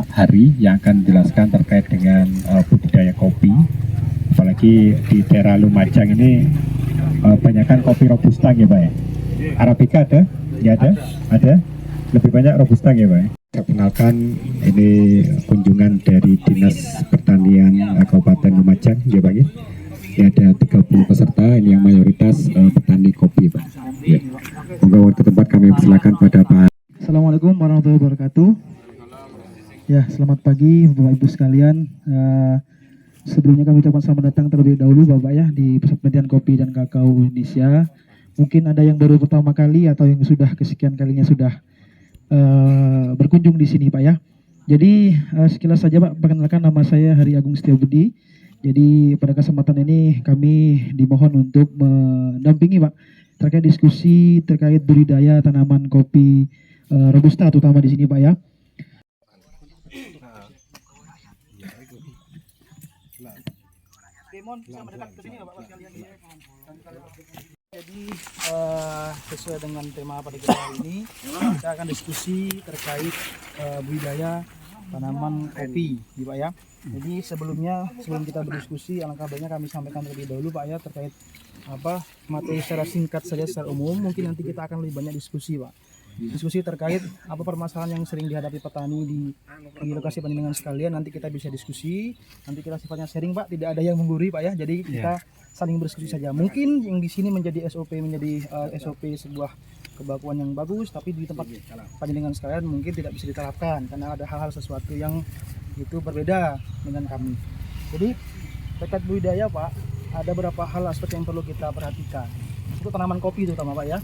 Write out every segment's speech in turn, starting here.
Pak Hari yang akan menjelaskan terkait dengan budidaya kopi. Apalagi di daerah Lumajang ini banyakkan kopi robusta ya Pak ya. Arabica ada? Ya ada. Lebih banyak robusta ya Pak ya. Saya kenalkan ini kunjungan dari Dinas Pertanian Kabupaten Lumajang ya Pak ya. Ini ada 30 peserta, ini yang mayoritas petani kopi Pak. Ya. Monggo ke tempat kami persilakan pada Pak. Assalamualaikum warahmatullahi wabarakatuh. Ya, selamat pagi Bapak Ibu sekalian. Sebelumnya kami ucapkan selamat datang terlebih dahulu Bapak ya di Pusat Penelitian Kopi dan Kakao Indonesia. Mungkin ada yang baru pertama kali atau yang sudah kesekian kalinya sudah berkunjung di sini Pak ya. Jadi sekilas saja Pak, perkenalkan nama saya Hari Agung Setiabudi. Jadi pada kesempatan ini kami dimohon untuk mendampingi Pak terkait diskusi terkait budidaya tanaman kopi robusta terutama di sini Pak ya. Jadi sesuai dengan tema pada kita hari ini, kita akan diskusi terkait budidaya tanaman kopi, Pak ya. Jadi sebelum kita berdiskusi, alangkah baiknya kami sampaikan terlebih dahulu Pak ya terkait materi secara singkat saja secara umum. Mungkin nanti kita akan lebih banyak diskusi Pak. Diskusi terkait apa permasalahan yang sering dihadapi petani di lokasi penelitian sekalian. Nanti kita bisa diskusi, nanti kita sifatnya sharing Pak, tidak ada yang menggurui Pak ya. Jadi kita saling berdiskusi saja. Mungkin yang di sini menjadi SOP sebuah kebakuan yang bagus, tapi di tempat penelitian sekalian mungkin tidak bisa diterapkan karena ada hal-hal sesuatu yang itu berbeda dengan kami. Jadi terkait budidaya Pak, ada beberapa hal aspek yang perlu kita perhatikan. Untuk tanaman kopi terutama Pak ya.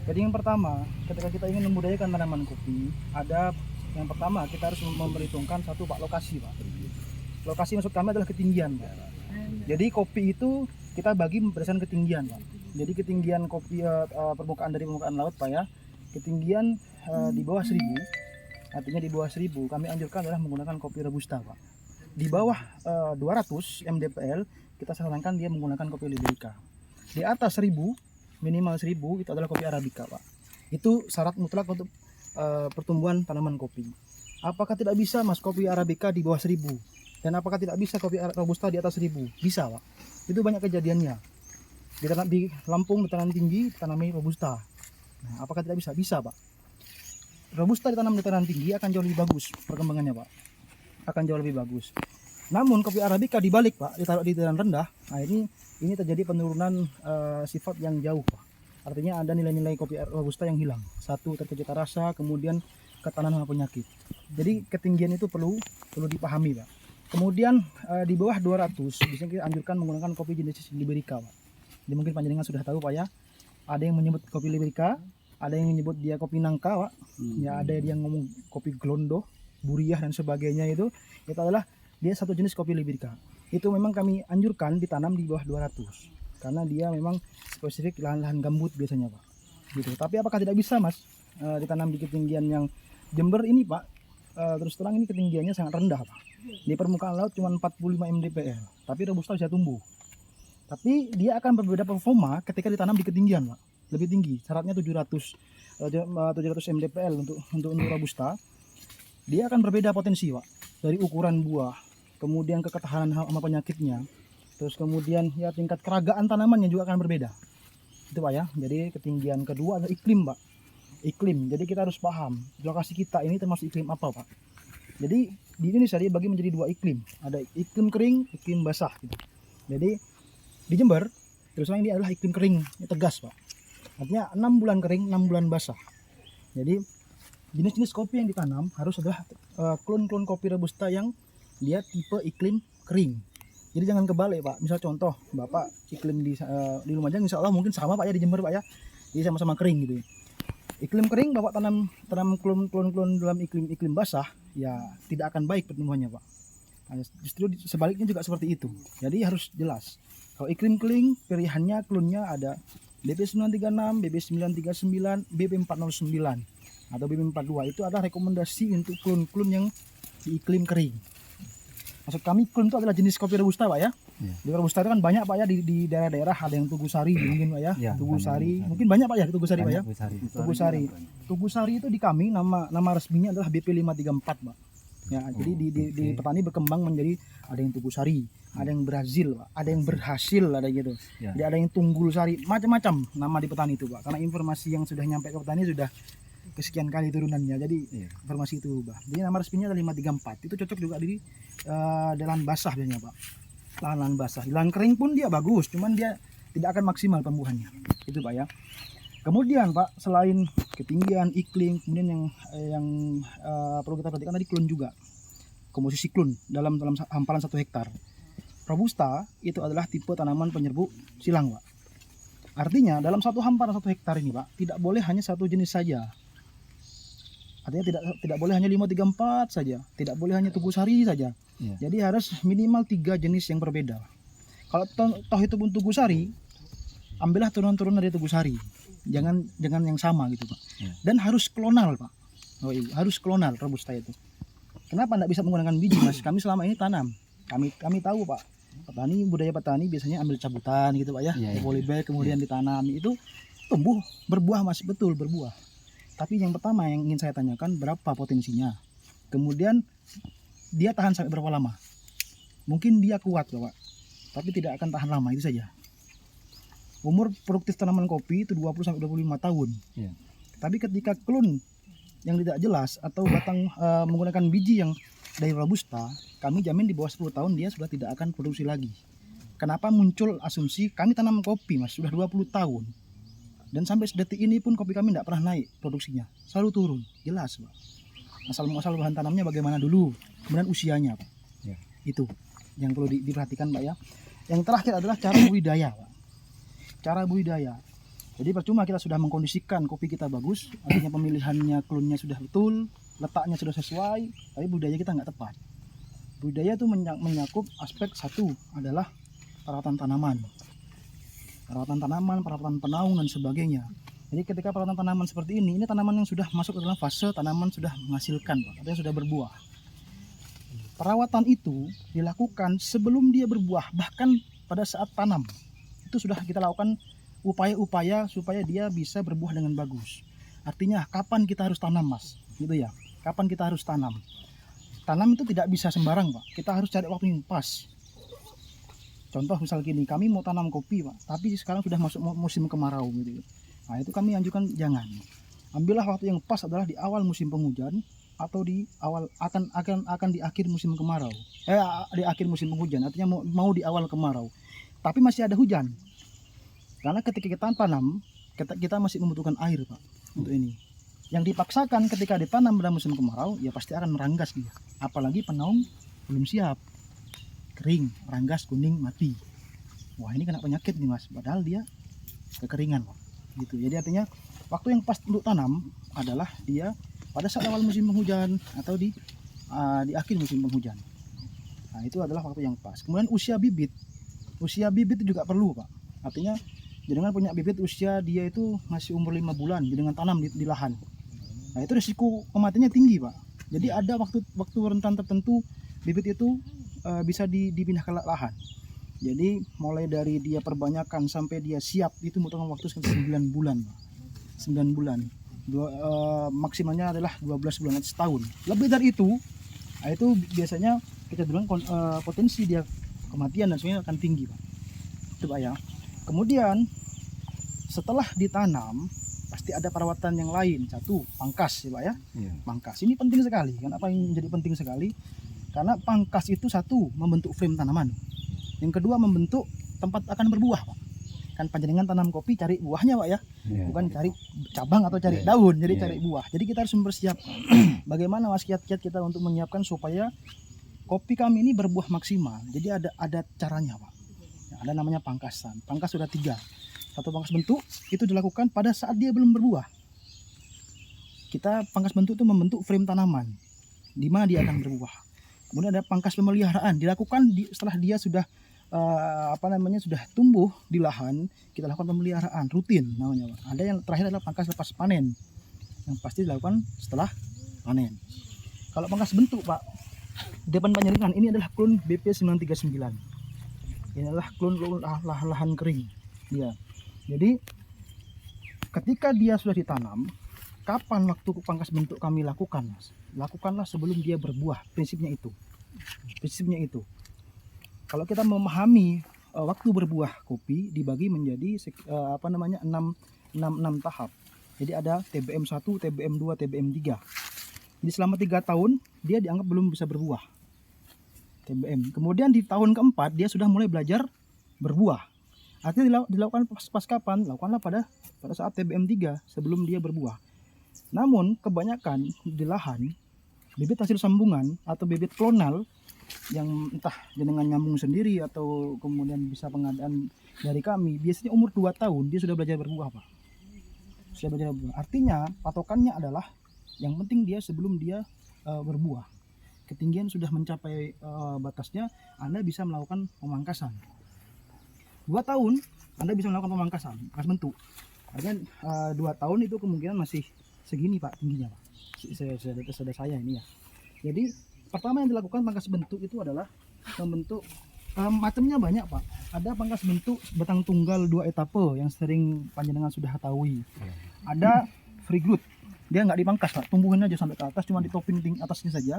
Jadi yang pertama, ketika kita ingin membudidayakan tanaman kopi, yang pertama kita harus memperhitungkan satu Pak, lokasi Pak. Lokasi maksud kami adalah ketinggian Pak. Jadi kopi itu kita bagi berdasarkan ketinggian Pak. Jadi ketinggian kopi permukaan dari permukaan laut Pak ya, ketinggian di bawah 1000, artinya di bawah 1000 kami anjurkan adalah menggunakan kopi robusta Pak. Di bawah 200 mdpl kita sarankan dia menggunakan kopi liberica. Di atas 1000, minimal 1000 itu adalah kopi arabica Pak. Itu syarat mutlak untuk pertumbuhan tanaman kopi. Apakah tidak bisa Mas kopi arabica di bawah 1000? Dan apakah tidak bisa kopi robusta di atas 1000? Bisa Pak. Itu banyak kejadiannya. Di Lampung dataran tinggi ditanami robusta. Nah, apakah tidak bisa? Bisa Pak. Robusta ditanam di dataran tinggi akan jauh lebih bagus perkembangannya Pak. Akan jauh lebih bagus. Namun kopi arabica dibalik Pak, ditaruh di dataran rendah. Nah ini terjadi penurunan sifat yang jauh Pak. Artinya ada nilai-nilai kopi robusta yang hilang. Satu, terkecita rasa, kemudian ketahanan sama penyakit. Jadi ketinggian itu perlu dipahami Pak. Kemudian di bawah 200 biasanya kita anjurkan menggunakan kopi jenis liberica Pak. Jadi mungkin panjenengan sudah tahu Pak ya. Ada yang menyebut kopi liberica, ada yang menyebut dia kopi nangka Pak. Ya ada yang ngomong kopi glondo, buriah dan sebagainya itu adalah dia satu jenis kopi liberica. Itu memang kami anjurkan ditanam di bawah 200 karena dia memang spesifik lahan-lahan gambut biasanya Pak. Gitu. Tapi apakah tidak bisa Mas ditanam di ketinggian yang Jember ini Pak? Terus terang ini ketinggiannya sangat rendah Pak. Di permukaan laut cuma 45 mdpl, tapi robusta bisa tumbuh. Tapi dia akan berbeda performa ketika ditanam di ketinggian Pak. Lebih tinggi, syaratnya 700 mdpl untuk robusta. Dia akan berbeda potensi Pak. Dari ukuran buah, kemudian ketahanan sama penyakitnya, terus kemudian ya tingkat keragaan tanamannya juga akan berbeda. Itu Pak ya. Jadi ketinggian kedua adalah iklim Pak. Iklim. Jadi kita harus paham lokasi kita ini termasuk iklim apa Pak. Jadi di Indonesia dia bagi menjadi dua iklim. Ada iklim kering, iklim basah gitu. Jadi di Jember terus terang ini adalah iklim kering, tegas Pak. Artinya 6 bulan kering, 6 bulan basah. Jadi jenis-jenis kopi yang ditanam harus adalah klon-klon kopi robusta yang dia tipe iklim kering. Jadi jangan kebalik Pak. Misal contoh Bapak iklim di Lumajang insya Allah mungkin sama Pak ya di Jember Pak ya. Jadi sama-sama kering gitu. Iklim kering Bapak tanam klon-klon dalam iklim basah ya tidak akan baik pertumbuhannya Pak. Nah, justru sebaliknya juga seperti itu. Jadi harus jelas. Kalau iklim kering pilihannya klonnya ada BP936, BP939, BP409 atau BP42. Itu adalah rekomendasi untuk klon-klon yang di iklim kering. Maksud kami klon itu adalah jenis kopi robusta Pak ya. Di robusta itu kan banyak Pak ya di daerah-daerah, ada yang Tugusari mungkin Pak ya. Tugusari mungkin banyak Pak ya Tugusari Pak ya. Tugusari itu di kami nama resminya adalah BP534 Pak. Ya, jadi di petani berkembang menjadi ada yang Tugu Sari, ada yang Brazil, Pak, ada yang berhasil, ada gitu. Ya. Jadi ada yang Tunggul Sari, macam-macam nama di petani itu, Pak. Karena informasi yang sudah nyampe ke petani sudah kesekian kali turunannya. Jadi informasi itu berubah. Jadi nama resminya adalah 534. Itu cocok juga di lahan basah biasanya, Pak. Lahan basah. Di lahan kering pun dia bagus, cuman dia tidak akan maksimal tumbuhannya. Itu, Pak ya. Kemudian Pak, selain ketinggian, iklim, kemudian yang perlu kita perhatikan tadi klon juga. Komposisi klon dalam hamparan 1 hektar. Robusta itu adalah tipe tanaman penyerbuk silang, Pak. Artinya dalam satu hamparan 1 hektar ini, Pak, tidak boleh hanya satu jenis saja. Artinya tidak boleh hanya 534 saja, tidak boleh hanya Tugu Sari saja. Ya. Jadi harus minimal 3 jenis yang berbeda. Kalau toh itu pun Tugu Sari, ambillah turunan-turunan dari Tugu Sari. Jangan yang sama gitu, Pak. Ya. Dan harus klonal, Pak. Oh iya, harus klonal Robusta itu. Kenapa tidak bisa menggunakan biji, Mas? Kami selama ini tanam. Kami tahu, Pak. Budaya petani biasanya ambil cabutan gitu, Pak ya. Ya, ya. Polybag kemudian ditanam, itu tumbuh, berbuah, Mas, betul berbuah. Tapi yang pertama yang ingin saya tanyakan, berapa potensinya? Kemudian dia tahan sampai berapa lama? Mungkin dia kuat, Pak, tapi tidak akan tahan lama, itu saja. Umur produktif tanaman kopi itu 20-25 tahun. Ya. Tapi ketika klon yang tidak jelas atau batang menggunakan biji yang dari Robusta, kami jamin di bawah 10 tahun dia sudah tidak akan produksi lagi. Kenapa muncul asumsi kami tanam kopi, Mas, sudah 20 tahun. Dan sampai sedetik ini pun kopi kami tidak pernah naik produksinya. Selalu turun, jelas, Pak. Asal bahan tanamnya bagaimana dulu, kemudian usianya, Pak. Ya. Itu yang perlu diperhatikan, Pak ya. Yang terakhir adalah cara budidaya, Pak. Cara budidaya. Jadi percuma kita sudah mengkondisikan kopi kita bagus, artinya pemilihannya klonnya sudah betul, letaknya sudah sesuai, tapi budidaya kita nggak tepat. Budidaya itu menyakup aspek satu adalah perawatan tanaman, perawatan penaung dan sebagainya. Jadi ketika perawatan tanaman seperti ini tanaman yang sudah masuk ke dalam fase tanaman sudah menghasilkan, Pak, artinya sudah berbuah. Perawatan itu dilakukan sebelum dia berbuah, bahkan pada saat tanam. Itu sudah kita lakukan upaya-upaya supaya dia bisa berbuah dengan bagus. Artinya kapan kita harus tanam, Mas? Gitu ya. Kapan kita harus tanam? Tanam itu tidak bisa sembarang, Pak. Kita harus cari waktu yang pas. Contoh misal gini, kami mau tanam kopi, Pak, tapi sekarang sudah masuk musim kemarau gitu. Nah, itu kami anjurkan jangan. Ambillah waktu yang pas adalah di awal musim penghujan atau di awal akan di akhir musim kemarau. Di akhir musim penghujan, artinya mau di awal kemarau. Tapi masih ada hujan. Karena ketika kita tanam, kita masih membutuhkan air, Pak, untuk ini. Yang dipaksakan ketika ditanam pada musim kemarau, ya pasti akan meranggas dia. Apalagi penaung belum siap. Kering, meranggas, kuning, mati. Wah, ini kena penyakit nih, Mas. Padahal dia kekeringan, Pak. Gitu. Jadi artinya waktu yang pas untuk tanam adalah dia pada saat awal musim penghujan atau di akhir musim penghujan. Nah, itu adalah waktu yang pas. Kemudian usia bibit. Usia bibit itu juga perlu, Pak. Artinya jenengan punya bibit usia dia itu masih umur 5 bulan, jenengan tanam di lahan. Nah, itu risiko kematiannya tinggi, Pak. Jadi ada waktu rentan tertentu bibit itu bisa dipindah ke lahan. Jadi mulai dari dia perbanyakan sampai dia siap itu membutuhkan waktu sekitar 9 bulan, Pak. 9 bulan. Maksimalnya adalah 12 bulan, setahun. Lebih dari itu, nah itu biasanya kita bilang potensi dia kematian dan sebagainya akan tinggi, Pak. Itu, Pak ya. Kemudian setelah ditanam pasti ada perawatan yang lain. Satu, pangkas, ya, Pak ya. Pangkas ini penting sekali. Kenapa ini menjadi penting sekali? Karena pangkas itu satu, membentuk frame tanaman. Yang kedua, membentuk tempat akan berbuah, Pak. Kan panjenengan tanam kopi cari buahnya, Pak ya. Bukan cari cabang atau cari daun, jadi cari buah. Jadi kita harus mempersiapkan bagaimana, Mas, kiat-kiat kita untuk menyiapkan supaya kopi kami ini berbuah maksimal. Jadi ada caranya, Pak. Ada namanya pangkasan. Pangkas sudah 3. Satu pangkas bentuk itu dilakukan pada saat dia belum berbuah. Kita pangkas bentuk itu membentuk frame tanaman di mana dia akan berbuah. Kemudian ada pangkas pemeliharaan dilakukan setelah dia sudah sudah tumbuh di lahan. Kita lakukan pemeliharaan rutin namanya, Pak. Ada yang terakhir adalah pangkas lepas panen yang pasti dilakukan setelah panen. Kalau pangkas bentuk, Pak, depan panjaringan ini adalah klon BP939. Ini adalah klon lahan kering. Ya. Jadi ketika dia sudah ditanam, kapan waktu pangkas bentuk kami lakukan, Mas? Lakukanlah sebelum dia berbuah. Prinsipnya itu. Prinsipnya itu. Kalau kita memahami waktu berbuah kopi dibagi menjadi 6 tahap. Jadi ada TBM 1, TBM 2, TBM 3. Jadi selama 3 tahun dia dianggap belum bisa berbuah. TBM. Kemudian di tahun keempat dia sudah mulai belajar berbuah. Artinya dilakukan pas kapan? Lakukanlah pada saat TBM 3 sebelum dia berbuah. Namun kebanyakan di lahan bibit hasil sambungan atau bibit klonal yang entah jenengan nyambung sendiri atau kemudian bisa pengadaan dari kami, biasanya umur 2 tahun dia sudah belajar berbuah, Pak. Sudah belajar berbuah. Artinya patokannya adalah yang penting dia sebelum dia berbuah. Ketinggian sudah mencapai batasnya, Anda bisa melakukan pemangkasan. 2 tahun Anda bisa melakukan pemangkasan, pangkas bentuk. Artinya 2 tahun itu kemungkinan masih segini, Pak, tingginya, Pak. Sudah saya ini ya. Jadi pertama yang dilakukan pangkas bentuk itu adalah membentuk macamnya banyak, Pak. Ada pangkas bentuk batang tunggal 2 etape yang sering panjenengan sudah ketahui. Ada free glute. Dia nggak dipangkas, Pak, tumbuhin aja sampai ke atas, cuma ditoping atasnya saja.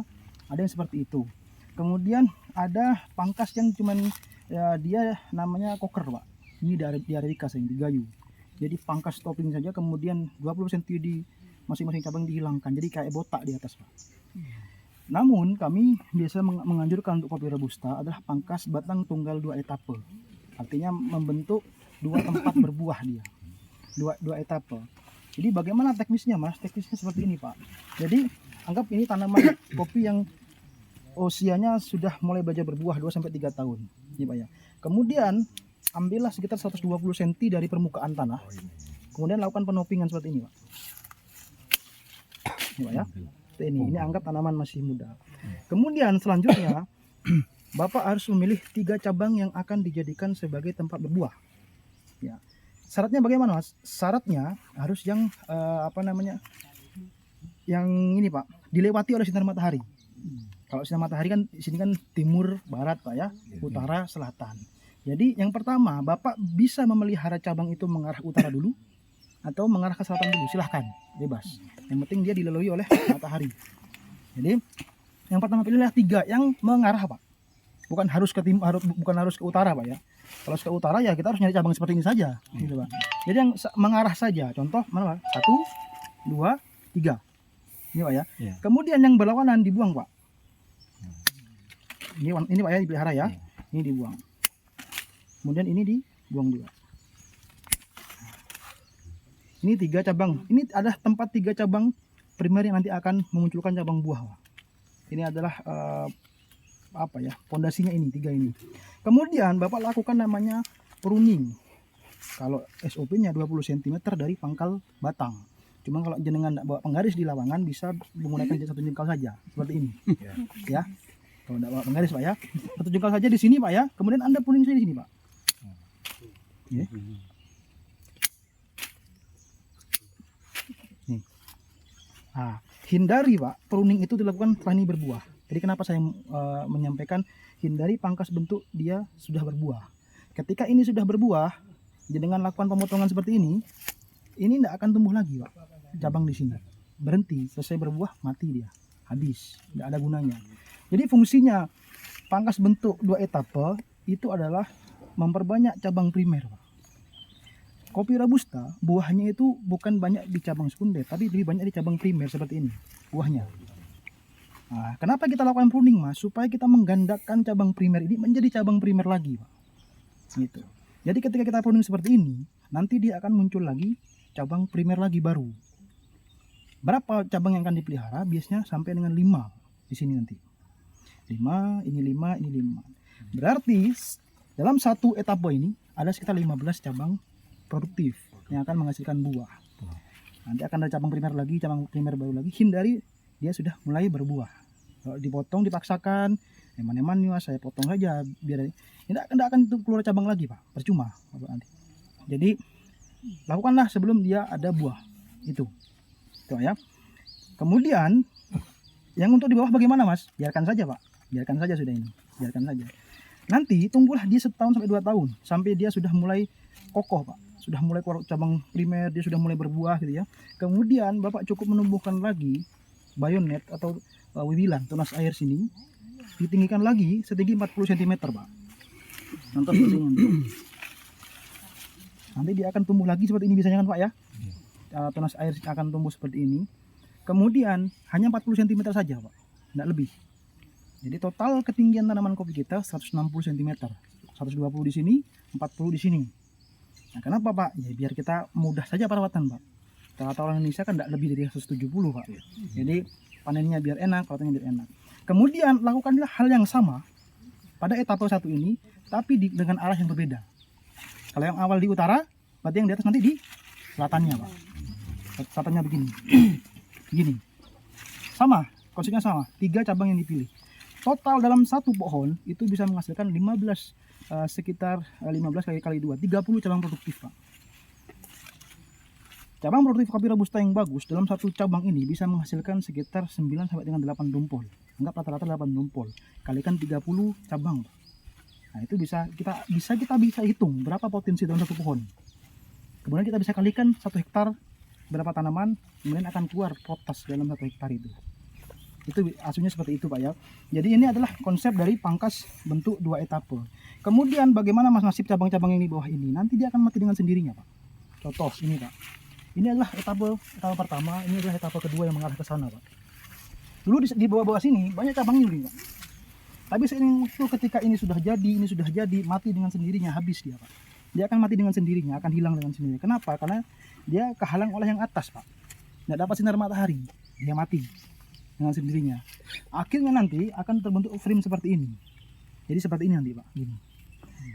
Ada yang seperti itu. Kemudian ada pangkas yang cuman ya, dia namanya koker, Pak. Ini di Arabica yang digayu. Jadi pangkas topping saja, kemudian 20 cm di masing-masing cabang dihilangkan. Jadi kayak botak di atas, Pak. Namun kami biasa menganjurkan untuk kopi robusta adalah pangkas batang tunggal 2 etape. Artinya membentuk 2 tempat berbuah dia. 2 etape. Jadi bagaimana teknisnya, Mas? Teknisnya seperti ini, Pak. Jadi anggap ini tanaman kopi yang usianya sudah mulai belajar berbuah 2-3 tahun. Ini, Pak ya. Kemudian ambillah sekitar 120 cm dari permukaan tanah. Kemudian lakukan penopingan seperti ini, Pak. Ini, Pak ya. Ini anggap tanaman masih muda. Kemudian selanjutnya Bapak harus memilih 3 cabang yang akan dijadikan sebagai tempat berbuah. Ya. Syaratnya bagaimana, Mas? Syaratnya harus yang yang ini, Pak, dilewati oleh sinar matahari. Kalau sinar matahari kan di sini kan timur, barat, Pak ya, utara, selatan. Jadi yang pertama, Bapak bisa memelihara cabang itu mengarah utara dulu atau mengarah ke selatan dulu, silahkan, bebas. Yang penting dia dilalui oleh matahari. Jadi yang pertama pilihlah 3 yang mengarah, Pak. Bukan harus ke timur, bukan harus ke utara, Pak ya. Kalau ke utara ya kita harus nyari cabang seperti ini saja, gitu, Pak. Jadi yang mengarah saja. Contoh mana, Pak? 1, 2, 3. Ini, Pak ya. Kemudian yang berlawanan dibuang, Pak. Ini Pak ya, dipelihara ya. Ini dibuang. Kemudian ini dibuang juga. Ini 3 cabang. Ini adalah tempat 3 cabang primer yang nanti akan memunculkan cabang buah, Pak. Ini adalah pondasinya ini, 3 ini. Kemudian Bapak lakukan namanya pruning. Kalau SOP-nya 20 cm dari pangkal batang. Cuma kalau jenengan tidak bawa penggaris di lawangan bisa menggunakan 1 jengkal saja seperti ini. Ya. Kalau tidak bawa penggaris, Pak ya. 1 jengkal saja di sini, Pak ya. Kemudian Anda pruning saja di sini, Pak. Ya. Nih. Nah, hindari, Pak, pruning itu dilakukan setelah ini berbuah. Jadi kenapa saya menyampaikan hindari pangkas bentuk dia sudah berbuah. Ketika ini sudah berbuah, dengan lakukan pemotongan seperti ini tidak akan tumbuh lagi, Pak. Cabang di sini berhenti, selesai berbuah mati dia, habis, tidak ada gunanya. Jadi fungsinya pangkas bentuk 2 etape itu adalah memperbanyak cabang primer, Pak. Kopi robusta buahnya itu bukan banyak di cabang sekunder, tapi lebih banyak di cabang primer seperti ini buahnya. Nah, kenapa kita lakukan pruning, Mas? Supaya kita menggandakan cabang primer ini menjadi cabang primer lagi, Pak. Gitu. Jadi ketika kita pruning seperti ini, nanti dia akan muncul lagi cabang primer lagi baru. Berapa cabang yang akan dipelihara? Biasanya sampai dengan 5 di sini nanti. 5, ini 5, ini 5. Berarti dalam 1 etape ini ada sekitar 15 cabang produktif yang akan menghasilkan buah. Nanti akan ada cabang primer lagi, cabang primer baru lagi. Hindari dia sudah mulai berbuah. Kalau dipotong dipaksakan, eman-eman nih, Mas, saya potong saja biar tidak akan keluar cabang lagi, Pak. Percuma, Pak, nanti. Jadi lakukanlah sebelum dia ada buah. Itu ya. Kemudian yang untuk di bawah bagaimana, Mas? Biarkan saja, Pak. Biarkan saja sudah ini. Biarkan saja. Nanti tunggulah dia 1 tahun sampai 2 tahun sampai dia sudah mulai kokoh, Pak. sudah mulai keluar cabang primer, dia sudah mulai berbuah gitu ya. Kemudian Bapak cukup menumbuhkan lagi bayonet atau wibilan tunas air sini, ditinggikan lagi setinggi 40 cm Pak. Contoh seperti ini. Nanti dia akan tumbuh lagi seperti ini biasanya kan Pak ya. Tunas air akan tumbuh seperti ini. Kemudian hanya 40 cm saja Pak, tidak lebih. Jadi total ketinggian tanaman kopi kita 160 cm, 120 di sini, 40 di sini. Nah, kenapa Pak? Ya biar kita mudah saja perawatan Pak. Rata-rata orang Indonesia kan tidak lebih dari 170 Pak. Jadi panennya biar enak, perawatannya biar enak. Kemudian lakukanlah hal yang sama pada etape 1 ini, tapi dengan arah yang berbeda. Kalau yang awal di utara, berarti yang di atas nanti di selatannya Pak. Selatannya begini. Begini. Sama, konsepnya sama. 3 cabang yang dipilih. Total dalam satu pohon itu bisa menghasilkan 15 sekitar 15 kali 2, 30 cabang produktif Pak. Cabang produktif kopi robusta yang bagus dalam satu cabang ini bisa menghasilkan sekitar 9 sampai dengan 8 dumpol. Anggap rata-rata 8 dumpol. Kalikan 30 cabang Pak. Nah, itu bisa kita hitung berapa potensi dalam satu pohon. Kemudian kita bisa kalikan 1 hektar berapa tanaman, kemudian akan keluar potas dalam 1 hektar itu. Itu aslinya seperti itu Pak ya. Jadi ini adalah konsep dari pangkas bentuk 2 etape. Kemudian bagaimana nasib cabang-cabang yang di bawah ini? Nanti dia akan mati dengan sendirinya Pak. Contoh ini Pak. Ini adalah etape pertama, ini adalah etape kedua yang mengarah ke sana Pak. Dulu di bawah-bawah sini banyak cabangnya nih Pak. Tapi seiring waktu ketika ini sudah jadi, mati dengan sendirinya, habis dia Pak. Dia akan mati dengan sendirinya, akan hilang dengan sendirinya. Kenapa? Karena dia kehalang oleh yang atas Pak. Tidak dapat sinar matahari, dia mati dengan sendirinya. Akhirnya nanti akan terbentuk frame seperti ini. Jadi seperti ini nanti Pak. Gini.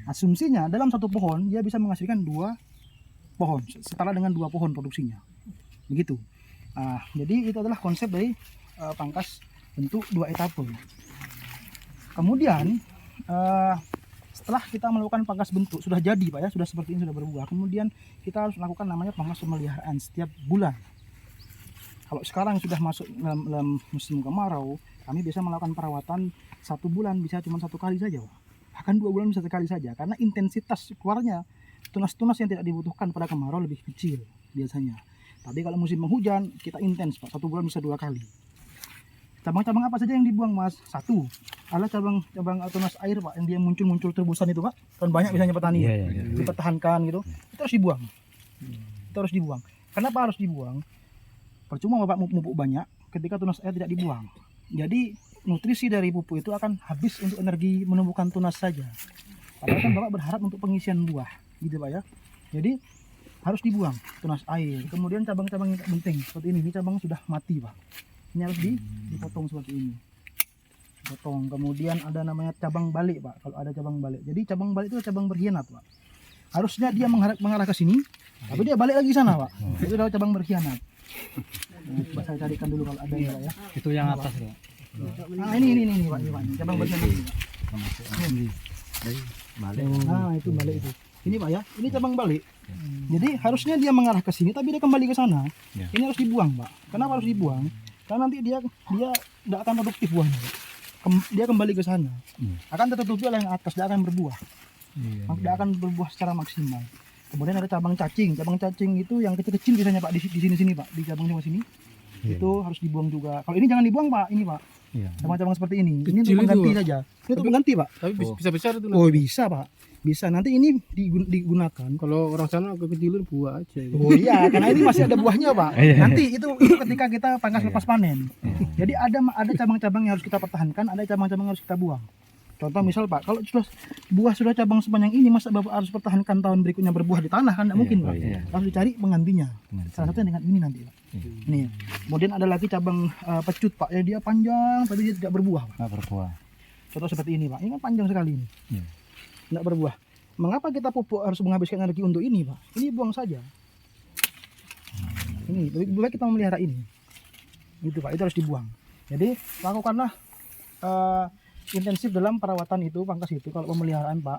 Asumsinya dalam satu pohon dia bisa menghasilkan 2 pohon, setara dengan 2 pohon produksinya. Begitu. Jadi itu adalah konsep dari pangkas bentuk 2 etape. Kemudian setelah kita melakukan pangkas bentuk sudah jadi Pak ya, sudah seperti ini, sudah berbuah. Kemudian kita harus lakukan namanya pangkas pemeliharaan setiap bulan. Kalau sekarang sudah masuk dalam musim kemarau, kami bisa melakukan perawatan 1 bulan bisa cuma 1 kali saja Pak. Bahkan 2 bulan bisa 1 kali saja, karena intensitas keluarnya tunas-tunas yang tidak dibutuhkan pada kemarau lebih kecil biasanya. Tapi kalau musim penghujan kita intens Pak, 1 bulan bisa 2 kali. Cabang-cabang apa saja yang dibuang Mas? 1 adalah cabang tunas air Pak, yang dia muncul terubusan itu Pak. Kan banyak biasanya petani dipertahankan gitu. Itu harus dibuang. Itu harus dibuang. Kenapa harus dibuang? Percuma Bapak pupuk banyak ketika tunas air tidak dibuang. Jadi nutrisi dari pupuk itu akan habis untuk energi menumbuhkan tunas saja. Padahal kan Bapak berharap untuk pengisian buah, gitu Pak ya. Jadi harus dibuang tunas air. Kemudian cabang-cabang yang penting seperti ini cabang sudah mati Pak. Ini harus dipotong seperti ini. Potong. Kemudian ada namanya cabang balik Pak. Kalau ada cabang balik. Jadi cabang balik itu cabang berkhianat Pak. Harusnya dia mengarah ke sini, tapi dia balik lagi sana Pak. Itu adalah cabang berkhianat. Nah, saya carikan dulu kalau ada ya Pak ya. Itu yang atas Pak. Nah ini Pak, ini cabang berkhianat ini Pak. Nah itu balik itu. Ini Pak ya, ini cabang balik. Jadi harusnya dia mengarah ke sini, tapi dia kembali ke sana. Ini harus dibuang Pak. Kenapa harus dibuang? Karena nanti dia tidak akan produktif buahnya. Dia kembali ke sana. Akan tertutupi oleh yang atas, tidak akan berbuah. Tidak akan berbuah secara maksimal. Kemudian ada cabang cacing. Cabang cacing itu yang kecil-kecil biasanya Pak, di sini Pak, di cabang sini. Itu harus dibuang juga. Kalau ini jangan dibuang Pak, ini Pak. Cabang-cabang seperti ini. Ini untuk pengganti saja. Ini untuk pengganti Pak. Tapi bisa besar itu. Oh bisa Pak. Bisa, nanti ini digunakan. Kalau orang sana kekecilan buah aja. Oh iya, karena ini masih ada buahnya Pak. Nanti itu ketika kita pangkas lepas panen. Jadi ada cabang-cabang yang harus kita pertahankan, ada cabang-cabang yang harus kita buang. Contoh misal Pak, kalau buah sudah cabang sepanjang ini, masa Bapak harus pertahankan tahun berikutnya berbuah di tanah, kan tidak mungkin Pak. Harus dicari penggantinya. Salah satunya dengan ini nanti Pak. Ini. Kemudian ada lagi cabang pecut Pak, ya dia panjang tapi dia tidak berbuah Pak. Nggak berbuah. Contoh seperti ini Pak, ini kan panjang sekali ini. Tidak berbuah. Mengapa kita pupuk harus menghabiskan energi untuk ini Pak? Ini buang saja. Ini lebih baik kita memelihara ini. Itu Pak, itu harus dibuang. Jadi lakukanlah intensif dalam perawatan itu, pangkas itu. Kalau pemeliharaan Pak,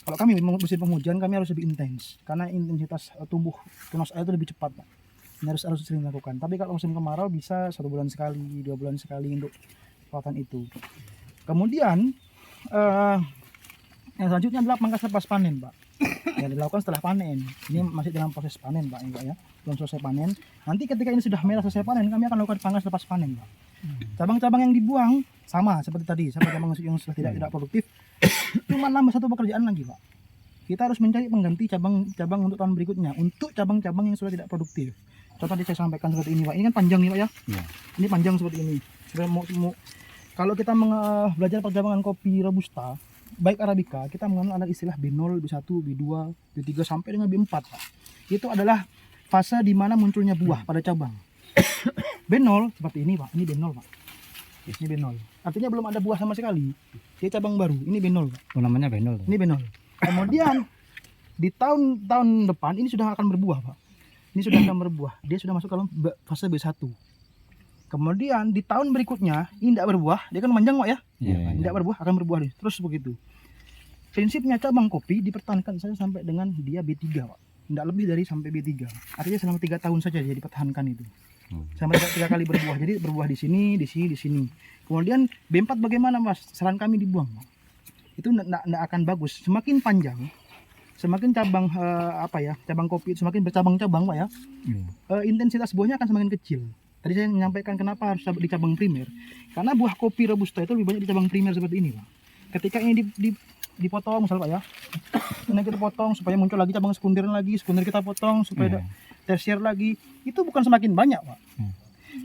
kalau kami musim penghujan kami harus lebih intens karena intensitas tumbuh tunas air itu lebih cepat Pak. Ini harus sering dilakukan. Tapi kalau musim kemarau bisa 1 bulan sekali, 2 bulan sekali untuk perawatan itu. Kemudian yang selanjutnya adalah pangkas lepas panen Pak. Ya dilakukan setelah panen. Ini masih dalam proses panen Pak, ini, Pak ya. Belum selesai panen. Nanti ketika ini sudah merah selesai panen, kami akan lakukan pangkas lepas panen Pak. Cabang-cabang yang dibuang sama seperti tadi, cabang yang sudah tidak produktif, cuma nambah satu pekerjaan lagi Pak. Kita harus mencari pengganti cabang-cabang untuk tahun berikutnya, untuk cabang-cabang yang sudah tidak produktif. Contoh tadi saya sampaikan seperti ini Pak. Ini kan panjang nih Pak ya. Ini panjang seperti ini. Kalau kita belajar percabangan kopi Robusta, baik Arabica, kita mengenal ada istilah B0, B1, B2, B3 sampai dengan B4 Pak. Itu adalah fase di mana munculnya buah pada cabang. B0 seperti ini Pak, ini B0 Pak. Ini B0. Artinya belum ada buah sama sekali. Dia cabang baru, ini B0 Pak. Oh, namanya benol. Ini B0. Kemudian di tahun depan ini sudah akan berbuah Pak. Ini sudah akan berbuah. Dia sudah masuk ke dalam fase B1. Kemudian di tahun berikutnya ini tidak berbuah, dia kan panjang Pak ya. Tidak berbuah, akan berbuah terus begitu. Prinsipnya cabang kopi dipertahankan saja sampai dengan dia B3 Pak. Tidak lebih dari sampai B3. Artinya selama 3 tahun saja dia dipertahankan itu. Sampai 3 kali berbuah. Jadi berbuah di sini, di sini, di sini. Kemudian B4 bagaimana Mas? Saran kami dibuang Pak. Itu tidak akan bagus. Semakin panjang, semakin cabang cabang kopi semakin bercabang-cabang Pak ya. Intensitas buahnya akan semakin kecil. Tadi saya menyampaikan kenapa harus di cabang primer. Karena buah kopi Robusta itu lebih banyak di cabang primer seperti ini Pak. Ketika ini dipotong misalnya Pak ya. Ini kita potong supaya muncul lagi cabang sekunder lagi, sekunder kita potong supaya tersier lagi. Itu bukan semakin banyak Pak.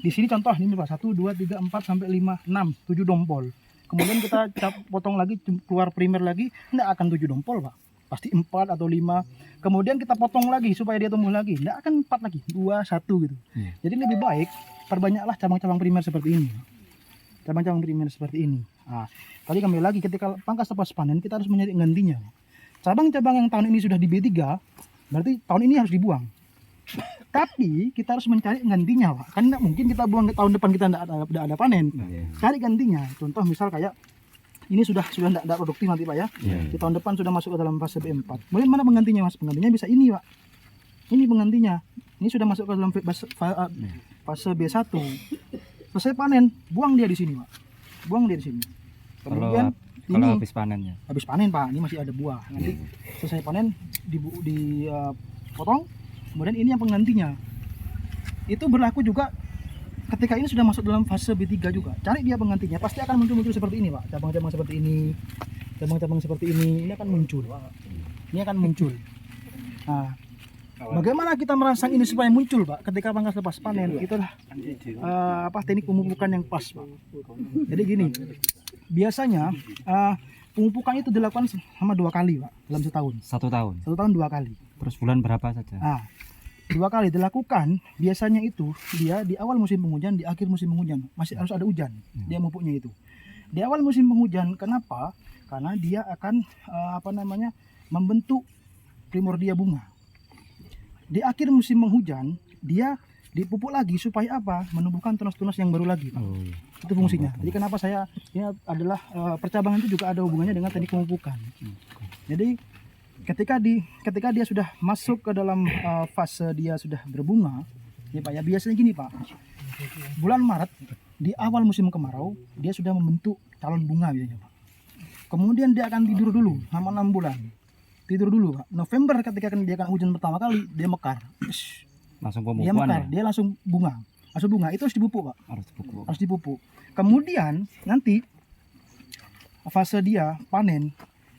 Di sini contoh ini Pak, 1, 2, 3, 4 sampai 5, 6, 7 dompol. Kemudian kita potong lagi keluar primer lagi, tidak akan 7 dompol Pak. Pasti 4 atau 5. Kemudian kita potong lagi supaya dia tumbuh lagi. Tidak akan 4 lagi, 2, 1 gitu. Jadi lebih baik perbanyaklah cabang-cabang primer seperti ini. Cabang-cabang primer seperti ini. Nah, tadi kembali lagi ketika pangkas lepas panen kita harus mencari gantinya. Cabang-cabang yang tahun ini sudah di B3 berarti tahun ini harus dibuang. Tapi kita harus mencari gantinya Pak. Kan tidak mungkin kita buang ke tahun depan kita tidak ada panen. Cari gantinya. Contoh misal kayak ini sudah tidak produktif nanti Pak ya. Di tahun depan sudah masuk ke dalam fase B4. Kemudian mana penggantinya Mas? Penggantinya bisa ini Pak. Ini penggantinya. Ini sudah masuk ke dalam fase B1. Selesai panen, buang dia di sini Pak. Buang dia di sini. Kemudian kalau habis panennya. Habis panen Pak, ini masih ada buah. Nanti selesai panen dipotong. Kemudian ini yang penggantinya. Itu berlaku juga ketika ini sudah masuk dalam fase B3 juga. Cari dia penggantinya, pasti akan muncul seperti ini Pak. Cabang-cabang seperti ini, cabang-cabang seperti ini akan muncul. Ini akan muncul. Nah, bagaimana kita merangsang ini supaya muncul Pak? Ketika pangkas lepas panen, itulah teknik pemupukan yang pas Pak. Jadi gini, biasanya pemupukan itu dilakukan sama 2 kali Pak dalam setahun. 1 tahun. 1 tahun 2 kali. Terus bulan berapa saja? 2 kali dilakukan. Biasanya itu dia di awal musim penghujan, di akhir musim penghujan. Masih harus ada hujan. Dia pupuknya itu. Di awal musim penghujan, kenapa? Karena dia akan membentuk primordia bunga. Di akhir musim penghujan, dia dipupuk lagi supaya apa? Menumbuhkan tunas-tunas yang baru lagi. Itu fungsinya. Jadi kenapa ini adalah percabangan itu juga ada hubungannya dengan teknik pemupukan. Jadi ketika dia sudah masuk ke dalam fase dia sudah berbunga, ya Pak ya, biasanya gini Pak. Bulan Maret di awal musim kemarau dia sudah membentuk calon bunga biasanya Pak. Kemudian dia akan tidur dulu selama 6 bulan. Tidur dulu Pak. November ketika dia akan hujan pertama kali dia mekar. Langsung Dia pemupukan mekar, ya? dia langsung bunga. Langsung bunga itu harus dipupuk Pak. Harus dipupuk. Kemudian nanti fase dia panen.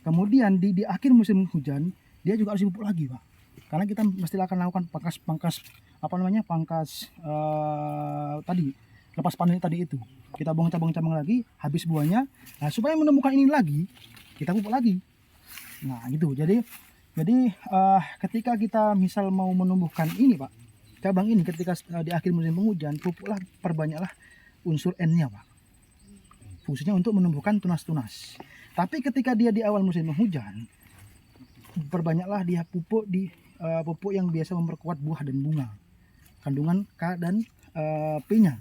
Kemudian di akhir musim hujan dia juga harus dipupuk lagi Pak. Karena kita mesti akan lakukan pangkas tadi lepas panen tadi itu. Kita buang cabang-cabang lagi, habis buahnya. Nah, supaya menemukan ini lagi, kita pupuk lagi. Nah, gitu. Jadi ketika kita misal mau menumbuhkan ini Pak, cabang ini ketika di akhir musim penghujan, pupuklah, perbanyaklah unsur N-nya Pak. Fungsinya untuk menumbuhkan tunas-tunas. Tapi ketika dia di awal musim penghujan, perbanyaklah dia pupuk pupuk yang biasa memperkuat buah dan bunga, kandungan K dan P-nya.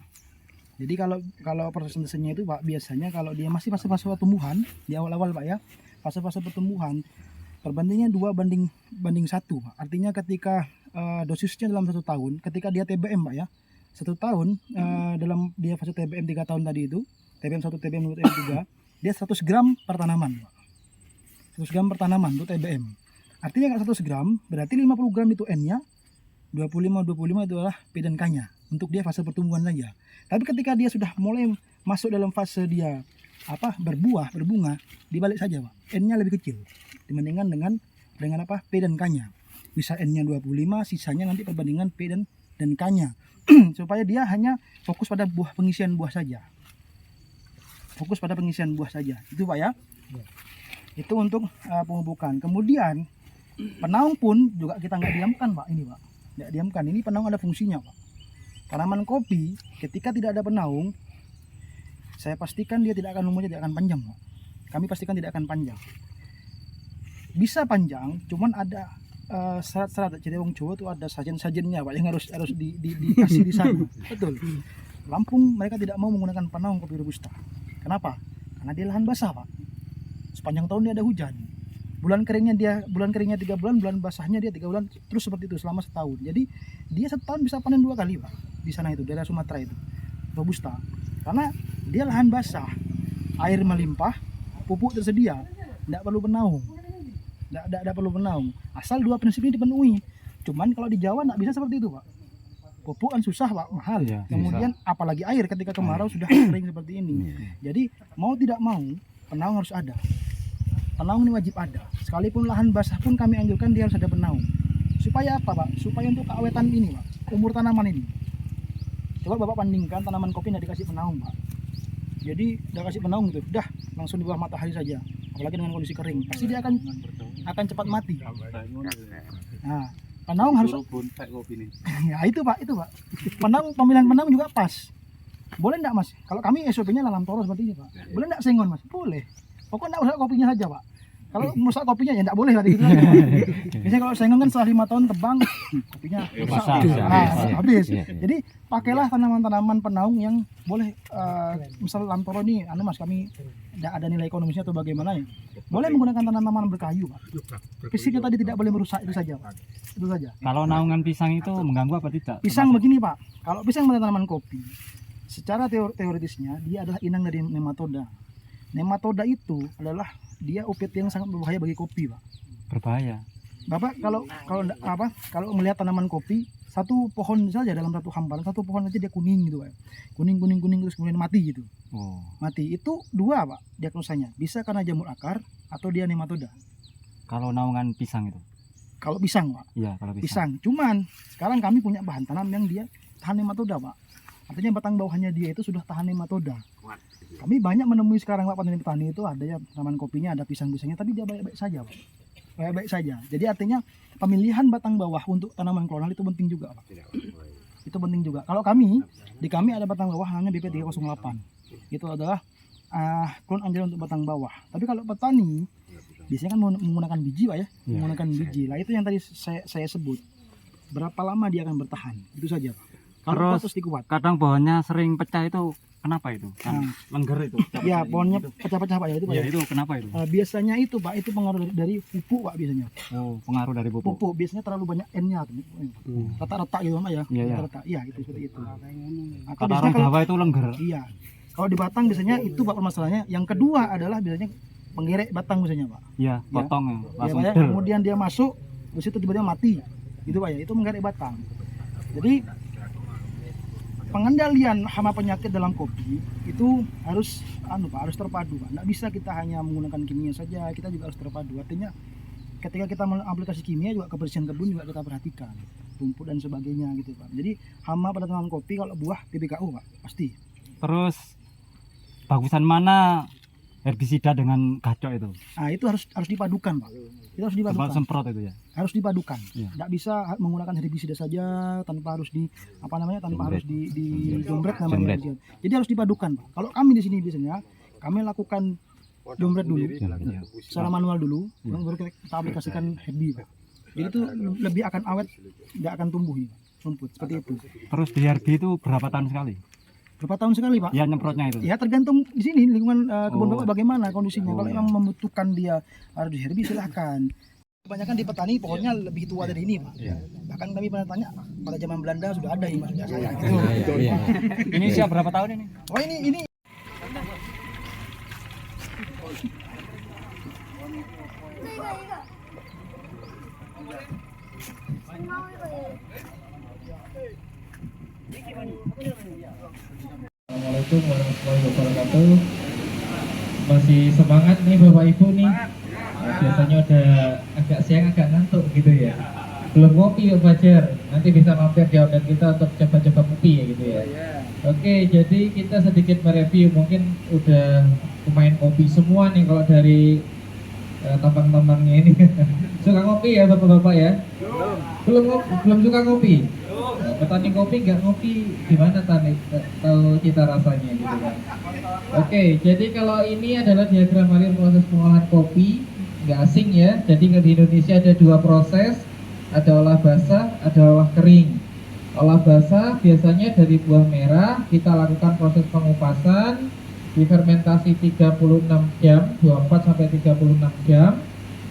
Jadi kalau persentasenya itu Pak, biasanya kalau dia masih fase-fase pertumbuhan di awal-awal Pak ya, fase-fase pertumbuhan perbandingannya 2:1 Pak. Artinya ketika dosisnya dalam 1 tahun, ketika dia TBM Pak ya, 1 tahun dalam dia fase TBM 3 tahun tadi itu, TBM 1, TBM 2, TBM 3, dia 100 gram per tanaman Pak. 100 gram per tanaman untuk TBM. Artinya kalau 100 gram berarti 50 gram itu N-nya, 25 itu adalah P dan K-nya untuk dia fase pertumbuhan saja. Tapi ketika dia sudah mulai masuk dalam fase dia berbuah, berbunga, dibalik saja Pak. N-nya lebih kecil dibandingkan dengan P dan K-nya. Bisa N-nya 25, sisanya nanti perbandingan P dan K-nya. Supaya dia hanya fokus pada pengisian buah saja. Fokus pada pengisian buah saja. Itu Pak ya. Itu untuk pemupukan. Kemudian penaung pun juga kita nggak diamkan Pak, ini Pak. Nggak diamkan. Ini penaung ada fungsinya Pak. Tanaman kopi ketika tidak ada penaung, saya pastikan dia tidak akan umurnya tidak akan panjang Pak. Kami pastikan tidak akan panjang. Bisa panjang, cuman ada syarat-syarat. Jadi wong Jawa itu ada sajen-sajennya Pak yang harus dikasih di sana. Betul. Lampung mereka tidak mau menggunakan penaung kopi robusta. Kenapa? Karena dia lahan basah Pak. Sepanjang tahun dia ada hujan. Bulan keringnya 3 bulan, bulan basahnya dia 3 bulan, terus seperti itu selama setahun. Jadi dia setahun bisa panen 2 kali Pak di sana itu, daerah Sumatera itu. Robusta. Karena dia lahan basah, air melimpah, pupuk tersedia, tidak perlu penaung. Tidak perlu penaung. Asal 2 prinsip ini dipenuhi. Cuman kalau di Jawa tidak bisa seperti itu Pak. Pupuk kan susah Pak, mahal. Ya, Kemudian apalagi air ketika kemarau sudah kering seperti ini. Jadi mau tidak mau penaung harus ada. Penaung ini wajib ada. Sekalipun lahan basah pun kami anjurkan dia harus ada penaung. Supaya apa Pak? Supaya untuk keawetan ini Pak, umur tanaman ini. Coba Bapak bandingkan tanaman kopi tidak dikasih penaung Pak. Jadi udah kasih penaung gitu, udah langsung di bawah matahari saja. Apalagi dengan kondisi kering, pasti dia akan cepat mati. Nah, penaung harus. Ya itu Pak. Penaung, pemilihan penaung juga pas. Boleh enggak Mas? Kalau kami SOP-nya lalam toro seperti ini Pak. Boleh enggak sengon Mas? Boleh. Pokoknya enggak usah kopinya saja Pak. Kalau merusak kopinya ya enggak boleh berarti gitu. Biasanya kalau sengon kan setelah 5 tahun tebang kopinya rusak. Habis. Jadi pakailah tanaman-tanaman penaung yang boleh misal lalam toro ini Mas, kami tidak ada nilai ekonomisnya atau bagaimana ya. Boleh menggunakan tanaman berkayu Pak. Fisiknya tadi tidak boleh merusak, itu saja Pak. Itu saja. Kalau naungan pisang itu mengganggu apa tidak? Pisang begini Pak. Kalau pisang pada tanaman kopi, secara teoritisnya dia adalah inang dari nematoda. Nematoda itu adalah dia upet yang sangat berbahaya bagi kopi Pak. Berbahaya. Bapak kalau melihat tanaman kopi, satu pohon saja dalam satu hamparan, satu pohon aja dia kuning gitu Pak. Kuning terus kemudian mati gitu. Oh. Mati itu 2 Pak diagnosanya. Bisa karena jamur akar atau dia nematoda. Kalau naungan pisang itu? Kalau pisang Pak. Iya, kalau Pisang. Cuman sekarang kami punya bahan tanam yang dia tahan nematoda Pak. Artinya batang bawahnya dia itu sudah tahan nematoda. Kami banyak menemui sekarang Pak petani itu ada ya tanaman kopinya, ada pisang-pisangnya, tapi dia baik-baik saja Pak. Baik-baik saja. Jadi artinya pemilihan batang bawah untuk tanaman klonal itu penting juga Pak. Itu penting juga. Kalau di kami ada batang bawah namanya BP308. Itu adalah klon anjal untuk batang bawah. Tapi kalau petani biasanya kan menggunakan biji Pak ya, menggunakan biji. Lah itu yang tadi saya sebut. Berapa lama dia akan bertahan? Itu saja Pak. Kalau terus dikuat. Kadang pohonnya sering pecah itu kenapa itu? Kan lengger itu. Ya, pohonnya pecah-pecah Pak ya itu Pak. Ya, itu kenapa itu? Biasanya itu Pak, itu pengaruh dari pupuk Pak biasanya. Oh, pengaruh dari pupuk. Pupuk biasanya terlalu banyak N-nya retak-retak gitu Pak ya. Iya. Retak. Iya, itu seperti itu. Kata orang Jawa itu lengger. Iya. Kalau di batang biasanya itu Pak permasalahannya. Yang kedua adalah biasanya penggerek batang biasanya Pak. Iya, potong Ya, langsung. Pak, ya. Kemudian dia masuk, terus itu tiba-tiba mati. Gitu Pak ya, itu menggerek batang. Jadi pengendalian hama penyakit dalam kopi itu harus harus terpadu Pak. Nggak bisa kita hanya menggunakan kimia saja, kita juga harus terpadu. Artinya ketika kita aplikasi kimia juga kebersihan kebun juga kita perhatikan, rumput dan sebagainya gitu Pak. Jadi hama pada tanaman kopi kalau buah PBKU Pak, pasti. Terus bagusan mana herbisida dengan gacok itu? Nah, itu harus dipadukan Pak. Itu harus dipadukan. Tempat semprot itu ya. Harus dipadukan. Iya. Nggak bisa menggunakan herbisida saja tanpa harus harus di jombret namanya. Jombret. Jadi harus dipadukan Pak. Kalau kami di sini biasanya kami lakukan jombret dulu, Iya. secara manual dulu, baru kita aplikasikan herbi Pak. Jadi itu lebih akan awet, nggak akan tumbuh nih rumput seperti itu. Terus di herbi itu berapa tahun sekali? Berapa tahun sekali Pak? Ya nyemprotnya itu. Ya tergantung di sini lingkungan kebun Bapak bagaimana kondisinya. Oh, Kalau iya. memang membutuhkan dia harus di herbi silahkan. Kebanyakan di petani pohonnya lebih tua dari ini Pak. Bahkan kami pernah tanya pada zaman Belanda sudah ada ini Mas saya. Ini usia berapa tahun ini? Oh ini Assalamualaikum warahmatullahi wabarakatuh. Masih semangat nih Bapak Ibu nih. Nah, biasanya udah agak siang, agak ngantuk gitu ya. Belum ngopi Pak Fajar. Nanti bisa mampir di outlet kita untuk coba-coba kopi ya gitu ya. Oke, jadi kita sedikit mereview. Mungkin udah lumayan kopi semua nih kalau dari tampang-tampangnya ini. Suka ngopi ya Bapak-bapak ya? Belum suka ngopi. Nah, petani kopi nggak ngopi gimana tani tahu cita rasanya gitu kan. Oke, jadi kalau ini adalah diagram alir proses pengolahan kopi, nggak asing ya. Jadi di Indonesia ada dua proses, ada olah basah, ada olah kering. Olah basah biasanya dari buah merah, kita lakukan proses pengupasan, difermentasi 36 jam, 24 sampai 36 jam,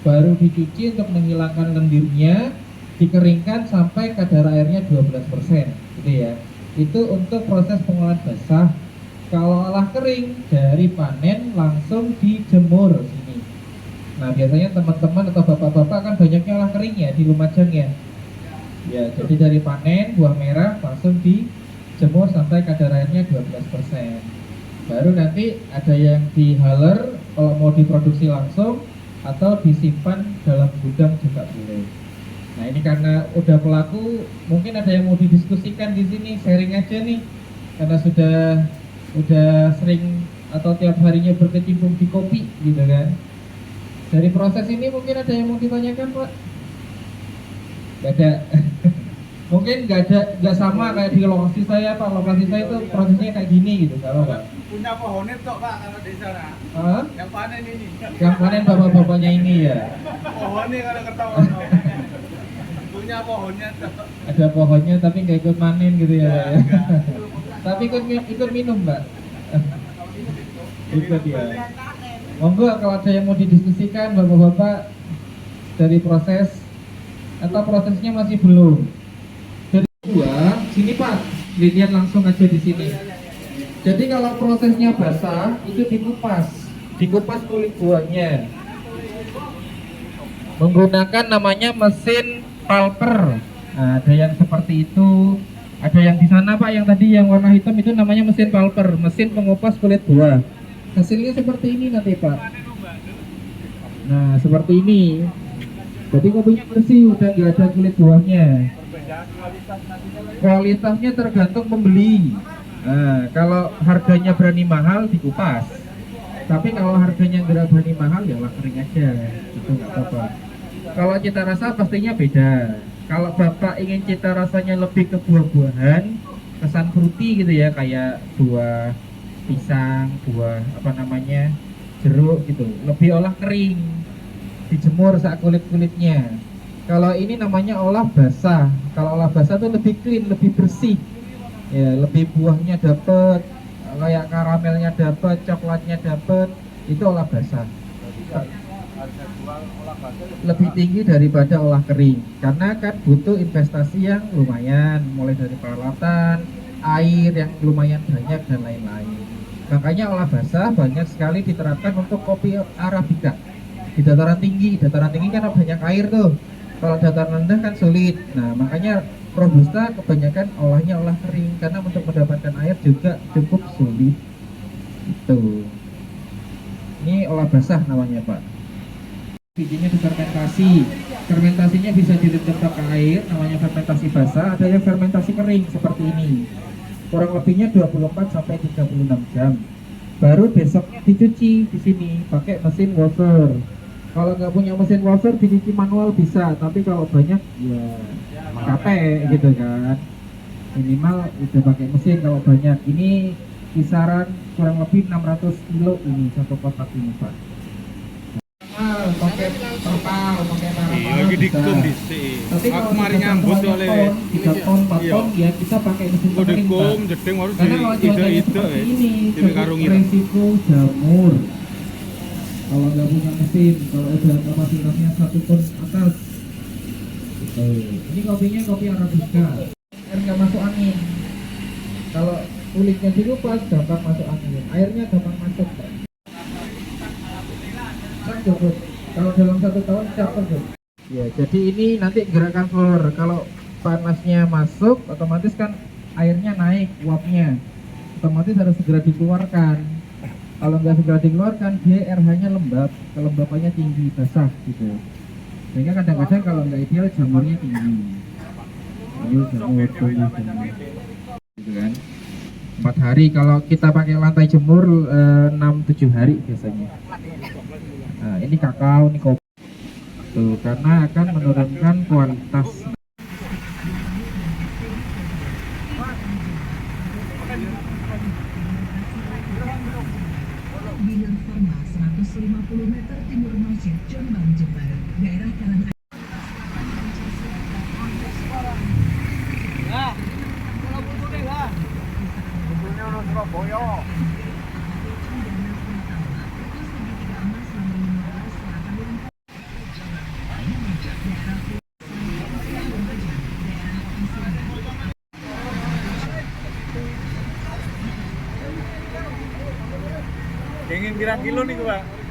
baru dicuci untuk menghilangkan lendirnya, dikeringkan sampai kadar airnya 12% gitu ya. Itu untuk proses pengolahan basah. Kalau olah kering dari panen langsung dijemur sini. Nah, biasanya teman-teman atau bapak-bapak kan banyaknya olah kering ya di Lumajang ya. Ya, jadi dari panen buah merah langsung dijemur sampai kadar airnya 12%. Baru nanti ada yang dihaler kalau mau diproduksi langsung atau disimpan dalam gudang juga boleh. Nah, ini karena udah pelaku, mungkin ada yang mau didiskusikan di sini, sharing aja nih. Karena udah sering atau tiap harinya berkecimpung di kopi gitu kan. Dari proses ini mungkin ada yang mau ditanyakan, Pak? Gak ada. Mungkin nggak sama kayak di lokasi saya, Pak. Lokasi saya itu prosesnya kayak gini gitu, kalau Pak. Punya pohonnya toh Pak kalau di sana. Hah? Yang panen ini. Yang panen bapak-bapaknya ini ya. Pohonnya kalau ketahuan. Punya pohonnya toh. Ada pohonnya tapi nggak ikut panen gitu ya, Pak, ya. Tapi ikut minum, Mbak. Ikut ya. Monggo kalau ada yang mau didiskusikan bapak-bapak dari proses atau prosesnya masih belum. Dari dua, sini Pak, lihat langsung aja di sini. Jadi kalau prosesnya basah itu dikupas kulit buahnya menggunakan namanya mesin pulper. Nah, ada yang seperti itu, ada yang di sana Pak, yang tadi yang warna hitam itu namanya mesin pulper, mesin pengupas kulit buah. Hasilnya seperti ini nanti Pak. Nah, seperti ini. Jadi kopinya bersih, udah nggak ada kulit buahnya. Kualitasnya tergantung pembeli. Nah, kalau harganya berani mahal dikupas. Tapi kalau harganya nggak berani mahal ya lah kering aja, itu nggak apa-apa. Kalau cita rasa pastinya beda. Kalau bapak ingin cita rasanya lebih ke buah-buahan, kesan fruity gitu ya, kayak buah pisang, buah apa namanya jeruk gitu, lebih olah kering, dijemur saat kulit-kulitnya. Kalau ini namanya olah basah. Kalau olah basah tuh lebih clean, lebih bersih. Ya, lebih buahnya dapet, kayak karamelnya dapet, coklatnya dapet, itu olah basah. Lebih tinggi daripada olah kering, karena kan butuh investasi yang lumayan, mulai dari peralatan, air yang lumayan banyak dan lain-lain. Makanya olah basah banyak sekali diterapkan untuk kopi Arabica di dataran tinggi. Dataran tinggi kan banyak air tuh. Kalau dataran rendah kan sulit. Nah, makanya Robusta kebanyakan olahnya olah kering karena untuk mendapatkan air juga cukup sulit. Itu. Ini olah basah namanya, Pak. Bijinya difermentasi. Fermentasinya bisa direndam pakai air, namanya fermentasi basah. Ada yang fermentasi kering seperti ini. Kurang lebihnya 24 sampai 36 jam. Baru besoknya dicuci di sini pakai mesin washer. Kalau nggak punya mesin washer dicuci manual bisa, tapi kalau banyak ya capek gitu kan. Minimal udah pakai mesin kalau banyak. Ini kisaran kurang lebih 600 kilo ini satu kotak ini Pak. Pakai terpal, pakai Iya, lagi dikum di sini. Tapi Aku kalau mari sudah nyambut satu oleh 3 ton, 4 ton ya kita pakai mesin Kok kering Pak. dikum, jeding harus Karena kalau cuacanya ide-ide seperti ini, Ini karung cukup ireng. resiko jamur. Kalau nggak punya mesin, kalau udah kapasitasnya 1 ton atas. Ini kopinya kopi Arabica. Air nggak masuk angin. Kalau kulitnya dikupas gampang masuk angin. Airnya gampang masuk. Pak. Kan cukup. Kalau dalam 1 tahun cap cukup. Ya, jadi ini nanti gerakan floor. Kalau panasnya masuk, otomatis kan airnya naik, uapnya. Otomatis harus segera dikeluarkan. Kalau nggak segera dikeluarkan, dia RH-nya lembab, kelembapannya tinggi, basah gitu. Sehingga kadang-kadang kalau nggak ideal jamurnya tinggi. Ini jamur, gitu kan. 4 hari, kalau kita pakai lantai jemur 6-7 hari biasanya. Nah, ini kakao, ini kopi. Tuh, karena akan menurunkan kualitas. Bilang Farma 150 meter timur Masjid Jombang, Jember, daerah Karang. Ingin pirang kilo nih, Pak?